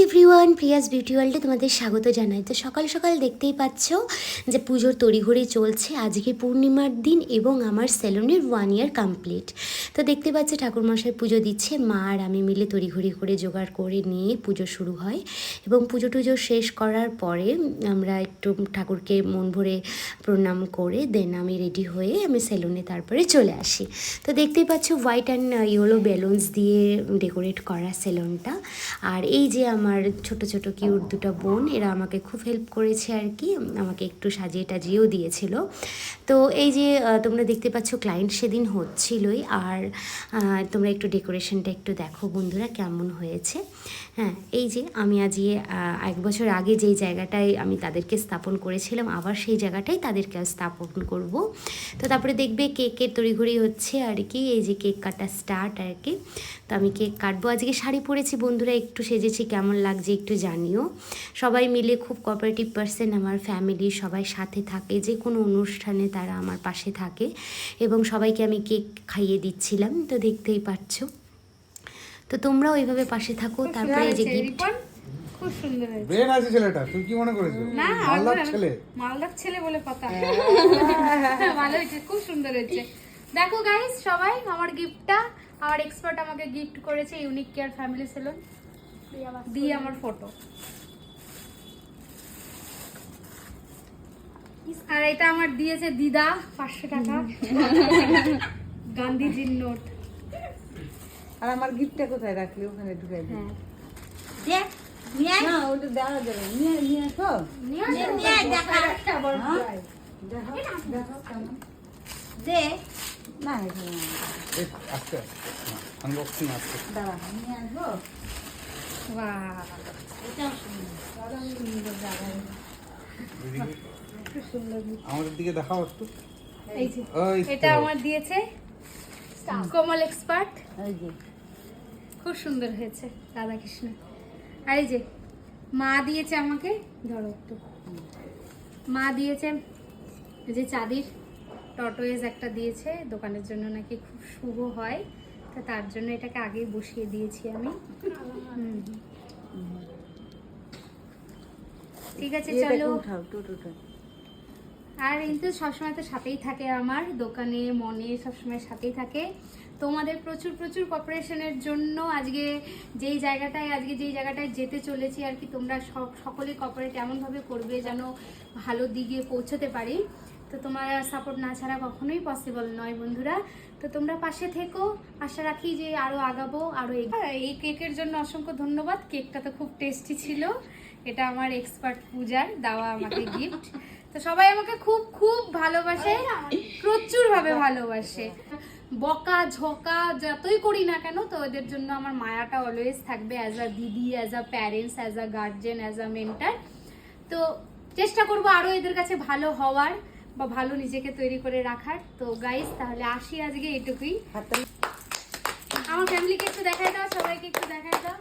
Everyone, Prius beauty ওয়ার্ল্ডে তোমাদের স্বাগত জানাই। তো সকাল সকাল দেখতেই পাচ্ছ যে পুজোর তড়িঘড়ি চলছে। আজকে পূর্ণিমার দিন এবং আমার সেলুনের 1 ইয়ার কমপ্লিট। তো দেখতে পাচ্ছি ঠাকুরমশাই পুজো দিচ্ছে, মা আর আমি মিলে তড়িঘড়ি করে জোগাড় করে নিয়ে পুজো শুরু হয়। এবং পুজো টুজো শেষ করার পরে আমরা একটু ঠাকুরকে মন ভরে প্রণাম করে দেন আমি রেডি হয়ে আমি সেলুনে তারপরে চলে আসি। তো দেখতেই পাচ্ছ হোয়াইট অ্যান্ড ইয়েলো বেলুনস দিয়ে ডেকোরেট করা সেলুনটা। আর এই যে আমার ছোট ছোট কিউট দুটো বোন, এরা আমাকে খুব হেল্প করেছে আর কি, আমাকে একটু সাজিয়ে টাজিয়েও দিয়েছিল। তো এই যে তোমরা দেখতে পাচ্ছ ক্লায়েন্ট সেদিন হচ্ছিলই। আর তোমরা একটু ডেকোরেশনটা একটু দেখো বন্ধুরা কেমন হয়েছে। হ্যাঁ, এই যে আমি আজকে 1 বছর আগে যেই জায়গাটায় আমি তাদেরকে স্থাপন করেছিলাম, আবার সেই জায়গাটাই তাদেরকে স্থাপন করব। তো তারপরে দেখবে কেকের তড়িঘড়ি হচ্ছে আর কি, এই যে কেক কাটা স্টার্ট আর কি। তো আমি কেক কাটবো। আজকে শাড়ি পরেছি বন্ধুরা, একটু সেজেছি, কেমন লাগছে একটু জানিও। সবাই মিলে খুব কোঅপারেটিভ পারসন, আমার ফ্যামিলি সবাই সাথে থাকে, যে কোনো অনুষ্ঠানে তারা আমার পাশে থাকে এবং সবাইকে আমি কেক খাইয়ে দিচ্ছিলাম। তো দেখতেই পাচ্ছ। তো তোমরাও এইভাবে পাশে থাকো। তারপরে এই যে গিফট, খুব সুন্দর হয়েছে। ব্রেন আছে ছেলেটা, তুই কি মনে করেছিস? না, মালদার ছেলে, মালদার ছেলে বলে কথা। ভালো হয়েছে, খুব সুন্দর হয়েছে। দেখো গাইস, সবাই আমার গিফটটা, আমার এক্সপার্ট আমাকে গিফট করেছে ইউনিক কেয়ার ফ্যামিলি সেলুন দিয়ে আমার ফটো। আর এটা আমার দিয়েছে দিদা 500 টাকা, গান্ধীজির নোট। আর আমার গিফটটা কোথায় রাখলি? ওখানে ঢুকাই দিই। হ্যাঁ, না, ওটা দেওয়া যাবে। নিয়ে আসো। না, এখানে না। আস্তে আস্তে আনবক্সিং আসছে। দাঁড়া, নিয়ে আসবো। আমাদের দিকে দেখাও একটু। এই যে ওই তো। এটা আমার দিয়েছে কোমল এক্সপার্ট, এই যে খুব সুন্দর হয়েছে রাধাকৃষ্ণ। আর এই যে মা দিয়েছে আমাকে, ধরো একটু, মা দিয়েছে এই যে চাঁদির টর্টোয়েজ একটা দিয়েছে, দোকানের জন্য নাকি খুব শুভ হয়, তো তার জন্য এটাকে আগেই বসিয়ে দিয়েছি আমি। ঠিক আছে, চলো। উঠাও, টোটোটা। আর কিন্তু সবসময় তো সাথেই থাকে, আমার দোকানে মনে সবসময় সাথেই থাকে। তোমাদের প্রচুর প্রচুর কোঅপারেশনের জন্য আজকে যেই জায়গাটায় যেতে চলেছি আর কি, তোমরা সকলে কোঅপারেট এমনভাবে করবে যেন ভালো দিকে পৌঁছতে পারি। তো তোমার সাপোর্ট না ছাড়া কখনোই পসিবল নয় বন্ধুরা। তো তোমরা পাশে থেকো, আশা রাখি যে আরও আগাবো, আরও এই কেকের জন্য অসংখ্য ধন্যবাদ। কেকটা তো খুব টেস্টি ছিল। এটা আমার এক্সপার্ট পূজার দেওয়া আমাকে গিফট। তো সবাই আমাকে খুব খুব ভালোবাসে, প্রচুর ভাবে ভালোবাসে। বকা ঝকা যতই করি না কেন, তো ওদের জন্য আমার মায়াটা অলওয়েজ থাকবে, অ্যাজ আ দিদি, as a parents, as a guardian, as a mentor. তো চেষ্টা করবো আরো এদের কাছে ভালো হওয়ার বা ভালো নিজেকে তৈরি করে রাখার। তো গাইস, তাহলে আসি আজকে এটুকুই। আমার ফ্যামিলিকে একটু দেখাই দাও, সবাইকে একটু দেখাই দাও।